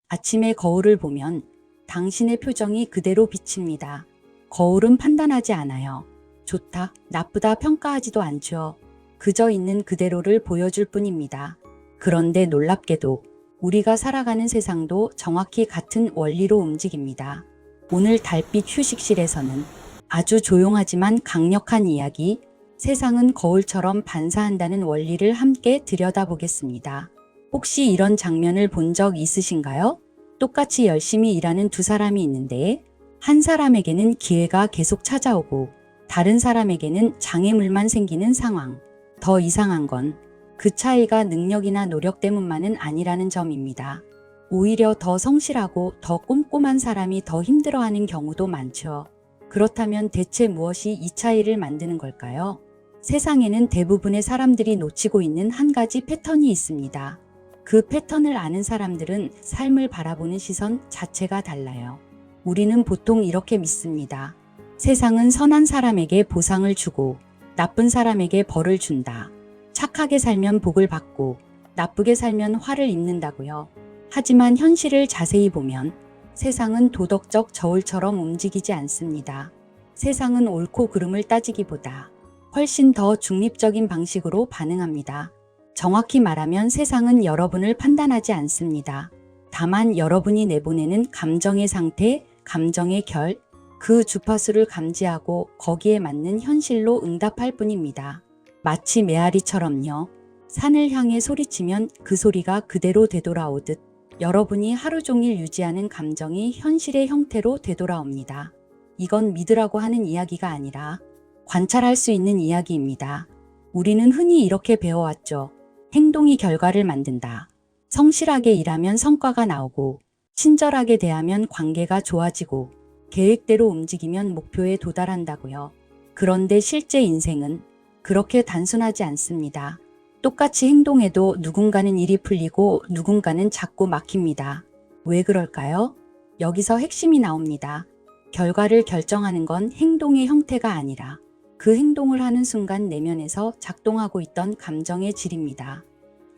아침에 거울을 보면 당신의 표정이 그대로 비칩니다. 거울은 판단하지 않아요. 좋다, 나쁘다 평가하지도 않죠. 그저 있는 그대로를 보여줄 뿐입니다. 그런데 놀랍게도 우리가 살아가는 세상도 정확히 같은 원리로 움직입니다. 오늘 달빛 휴식실에서는 아주 조용하지만 강력한 이야기, 세상은 거울처럼 반사한다는 원리를 함께 들여다보겠습니다. 혹시 이런 장면을 본 적 있으신가요? 똑같이 열심히 일하는 두 사람이 있는데 한 사람에게는 기회가 계속 찾아오고 다른 사람에게는 장애물만 생기는 상황. 더 이상한 건 그 차이가 능력이나 노력 때문만은 아니라는 점입니다. 오히려 더 성실하고 더 꼼꼼한 사람이 더 힘들어하는 경우도 많죠. 그렇다면 대체 무엇이 이 차이를 만드는 걸까요? 세상에는 대부분의 사람들이 놓치고 있는 한 가지 패턴이 있습니다. 그 패턴을 아는 사람들은 삶을 바라보는 시선 자체가 달라요. 우리는 보통 이렇게 믿습니다. 세상은 선한 사람에게 보상을 주고 나쁜 사람에게 벌을 준다. 착하게 살면 복을 받고 나쁘게 살면 화를 입는다고요. 하지만 현실을 자세히 보면 세상은 도덕적 저울처럼 움직이지 않습니다. 세상은 옳고 그름을 따지기보다 훨씬 더 중립적인 방식으로 반응합니다. 정확히 말하면 세상은 여러분을 판단하지 않습니다. 다만 여러분이 내보내는 감정의 상태, 감정의 결, 그 주파수를 감지하고 거기에 맞는 현실로 응답할 뿐입니다. 마치 메아리처럼요. 산을 향해 소리치면 그 소리가 그대로 되돌아오듯 여러분이 하루 종일 유지하는 감정이 현실의 형태로 되돌아옵니다. 이건 믿으라고 하는 이야기가 아니라 관찰할 수 있는 이야기입니다. 우리는 흔히 이렇게 배워왔죠. 행동이 결과를 만든다. 성실하게 일하면 성과가 나오고, 친절하게 대하면 관계가 좋아지고, 계획대로 움직이면 목표에 도달한다고요. 그런데 실제 인생은 그렇게 단순하지 않습니다. 똑같이 행동해도 누군가는 일이 풀리고 누군가는 자꾸 막힙니다. 왜 그럴까요? 여기서 핵심이 나옵니다. 결과를 결정하는 건 행동의 형태가 아니라 그 행동을 하는 순간 내면에서 작동하고 있던 감정의 질입니다.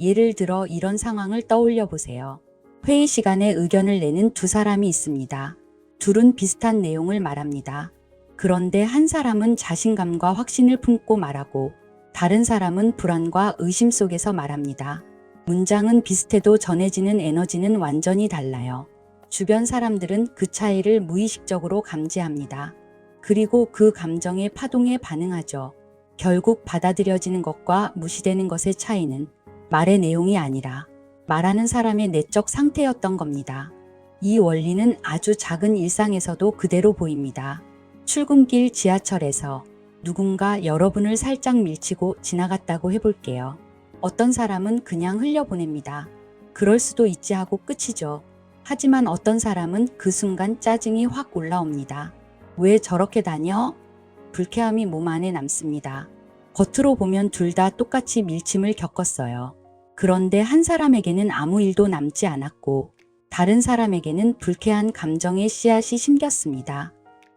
예를 들어 이런 상황을 떠올려 보세요. 회의 시간에 의견을 내는 두 사람이 있습니다. 둘은 비슷한 내용을 말합니다. 그런데 한 사람은 자신감과 확신을 품고 말하고 다른 사람은 불안과 의심 속에서 말합니다. 문장은 비슷해도 전해지는 에너지는 완전히 달라요. 주변 사람들은 그 차이를 무의식적으로 감지합니다. 그리고 그 감정의 파동에 반응하죠. 결국 받아들여지는 것과 무시되는 것의 차이는 말의 내용이 아니라 말하는 사람의 내적 상태였던 겁니다. 이 원리는 아주 작은 일상에서도 그대로 보입니다. 출근길 지하철에서 누군가 여러분을 살짝 밀치고 지나갔다고 해볼게요. 어떤 사람은 그냥 흘려보냅니다. 그럴 수도 있지 하고 끝이죠. 하지만 어떤 사람은 그 순간 짜증이 확 올라옵니다. 왜 저렇게 다녀? 불쾌함이 몸 안에 남습니다. 겉으로 보면 둘 다 똑같이 밀침을 겪었어요. 그런데 한 사람에게는 아무 일도 남지 않았고 다른 사람에게는 불쾌한 감정의 씨앗이 심겼습니다.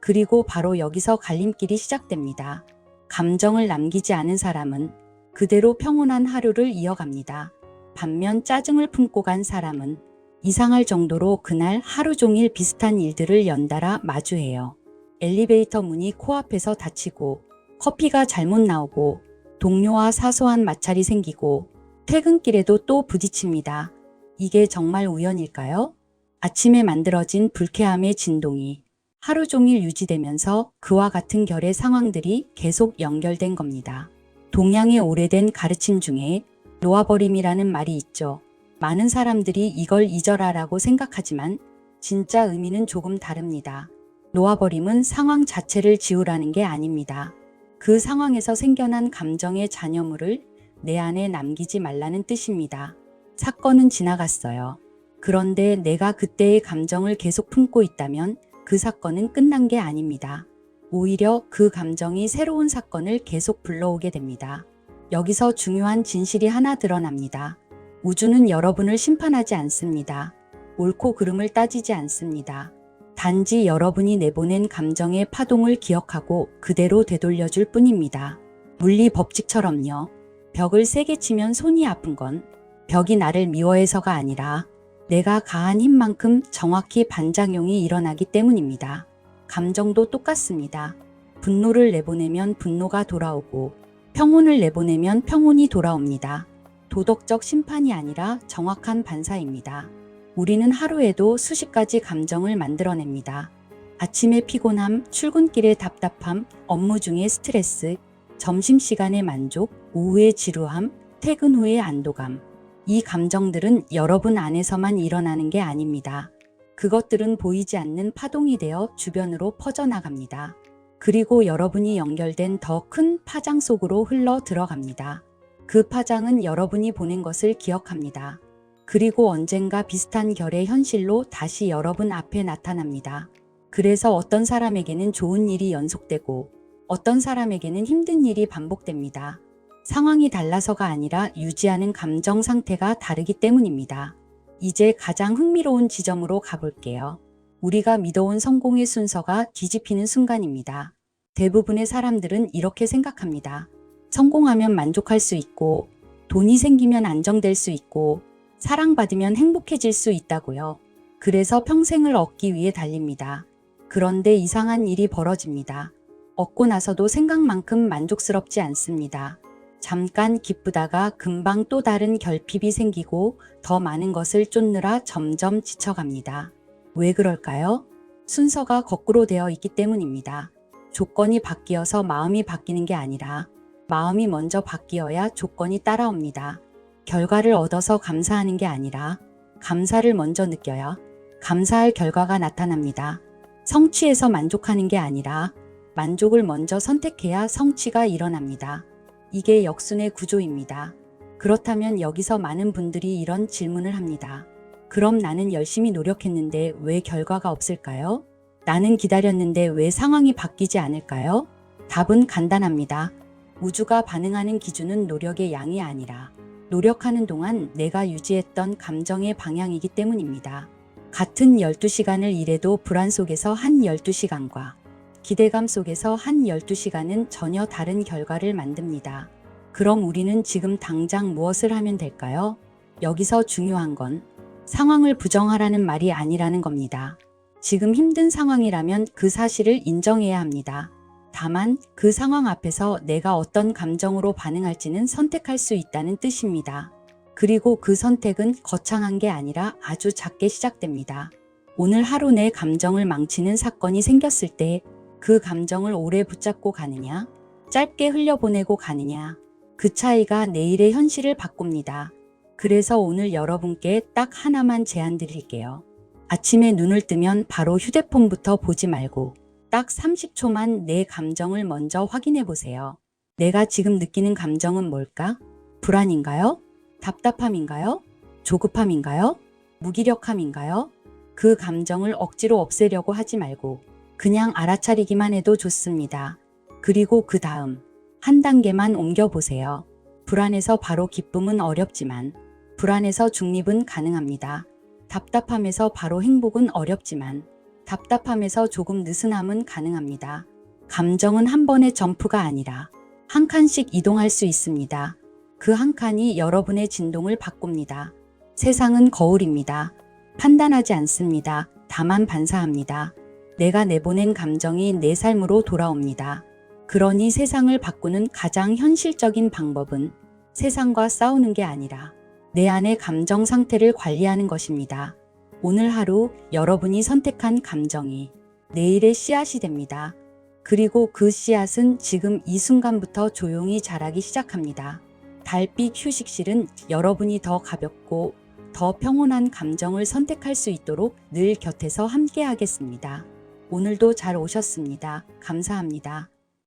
그리고 바로 여기서 갈림길이 시작됩니다. 감정을 남기지 않은 사람은 그대로 평온한 하루를 이어갑니다. 반면 짜증을 품고 간 사람은 이상할 정도로 그날 하루 종일 비슷한 일들을 연달아 마주해요. 엘리베이터 문이 코앞에서 닫히고 커피가 잘못 나오고 동료와 사소한 마찰이 생기고 퇴근길에도 또 부딪힙니다. 이게 정말 우연일까요? 아침에 만들어진 불쾌함의 진동이 하루 종일 유지되면서 그와 같은 결의 상황들이 계속 연결된 겁니다. 동양의 오래된 가르침 중에 놓아버림이라는 말이 있죠. 많은 사람들이 이걸 잊어라라고 생각하지만 진짜 의미는 조금 다릅니다. 놓아버림은 상황 자체를 지우라는 게 아닙니다. 그 상황에서 생겨난 감정의 잔여물을 내 안에 남기지 말라는 뜻입니다. 사건은 지나갔어요. 그런데 내가 그때의 감정을 계속 품고 있다면 그 사건은 끝난 게 아닙니다. 오히려 그 감정이 새로운 사건을 계속 불러오게 됩니다. 여기서 중요한 진실이 하나 드러납니다. 우주는 여러분을 심판하지 않습니다. 옳고 그름을 따지지 않습니다. 단지 여러분이 내보낸 감정의 파동을 기억하고 그대로 되돌려줄 뿐입니다. 물리 법칙처럼요. 벽을 세게 치면 손이 아픈 건 벽이 나를 미워해서가 아니라 내가 가한 힘만큼 정확히 반작용이 일어나기 때문입니다. 감정도 똑같습니다. 분노를 내보내면 분노가 돌아오고 평온을 내보내면 평온이 돌아옵니다. 도덕적 심판이 아니라 정확한 반사입니다. 우리는 하루에도 수십 가지 감정을 만들어냅니다. 아침의 피곤함, 출근길의 답답함, 업무 중의 스트레스, 점심시간의 만족, 오후의 지루함, 퇴근 후의 안도감. 이 감정들은 여러분 안에서만 일어나는 게 아닙니다. 그것들은 보이지 않는 파동이 되어 주변으로 퍼져나갑니다. 그리고 여러분이 연결된 더 큰 파장 속으로 흘러 들어갑니다. 그 파장은 여러분이 보낸 것을 기억합니다. 그리고 언젠가 비슷한 결의 현실로 다시 여러분 앞에 나타납니다. 그래서 어떤 사람에게는 좋은 일이 연속되고 어떤 사람에게는 힘든 일이 반복됩니다. 상황이 달라서가 아니라 유지하는 감정 상태가 다르기 때문입니다. 이제 가장 흥미로운 지점으로 가볼게요. 우리가 믿어온 성공의 순서가 뒤집히는 순간입니다. 대부분의 사람들은 이렇게 생각합니다. 성공하면 만족할 수 있고, 돈이 생기면 안정될 수 있고, 사랑받으면 행복해질 수 있다고요. 그래서 평생을 얻기 위해 달립니다. 그런데 이상한 일이 벌어집니다. 얻고 나서도 생각만큼 만족스럽지 않습니다. 잠깐 기쁘다가 금방 또 다른 결핍이 생기고 더 많은 것을 쫓느라 점점 지쳐갑니다. 왜 그럴까요? 순서가 거꾸로 되어 있기 때문입니다. 조건이 바뀌어서 마음이 바뀌는 게 아니라 마음이 먼저 바뀌어야 조건이 따라옵니다. 결과를 얻어서 감사하는 게 아니라 감사를 먼저 느껴야 감사할 결과가 나타납니다. 성취해서 만족하는 게 아니라 만족을 먼저 선택해야 성취가 일어납니다. 이게 역순의 구조입니다. 그렇다면 여기서 많은 분들이 이런 질문을 합니다. 그럼 나는 열심히 노력했는데 왜 결과가 없을까요? 나는 기다렸는데 왜 상황이 바뀌지 않을까요? 답은 간단합니다. 우주가 반응하는 기준은 노력의 양이 아니라 노력하는 동안 내가 유지했던 감정의 방향이기 때문입니다. 같은 12시간을 일해도 불안 속에서 한 12시간과 기대감 속에서 한 12시간은 전혀 다른 결과를 만듭니다. 그럼 우리는 지금 당장 무엇을 하면 될까요? 여기서 중요한 건 상황을 부정하라는 말이 아니라는 겁니다. 지금 힘든 상황이라면 그 사실을 인정해야 합니다. 다만 그 상황 앞에서 내가 어떤 감정으로 반응할지는 선택할 수 있다는 뜻입니다. 그리고 그 선택은 거창한 게 아니라 아주 작게 시작됩니다. 오늘 하루 내 감정을 망치는 사건이 생겼을 때 그 감정을 오래 붙잡고 가느냐, 짧게 흘려보내고 가느냐, 그 차이가 내일의 현실을 바꿉니다. 그래서 오늘 여러분께 딱 하나만 제안 드릴게요. 아침에 눈을 뜨면 바로 휴대폰부터 보지 말고 딱 30초만 내 감정을 먼저 확인해 보세요. 내가 지금 느끼는 감정은 뭘까? 불안인가요? 답답함인가요? 조급함인가요? 무기력함인가요? 그 감정을 억지로 없애려고 하지 말고 그냥 알아차리기만 해도 좋습니다. 그리고 그 다음 한 단계만 옮겨보세요. 불안에서 바로 기쁨은 어렵지만 불안에서 중립은 가능합니다. 답답함에서 바로 행복은 어렵지만 답답함에서 조금 느슨함은 가능합니다. 감정은 한 번의 점프가 아니라 한 칸씩 이동할 수 있습니다. 그 한 칸이 여러분의 진동을 바꿉니다. 세상은 거울입니다. 판단하지 않습니다. 다만 반사합니다. 내가 내보낸 감정이 내 삶으로 돌아옵니다. 그러니 세상을 바꾸는 가장 현실적인 방법은 세상과 싸우는 게 아니라 내 안의 감정 상태를 관리하는 것입니다. 오늘 하루 여러분이 선택한 감정이 내일의 씨앗이 됩니다. 그리고 그 씨앗은 지금 이 순간부터 조용히 자라기 시작합니다. 달빛 휴식실은 여러분이 더 가볍고 더 평온한 감정을 선택할 수 있도록 늘 곁에서 함께 하겠습니다. 오늘도 잘 오셨습니다. 감사합니다.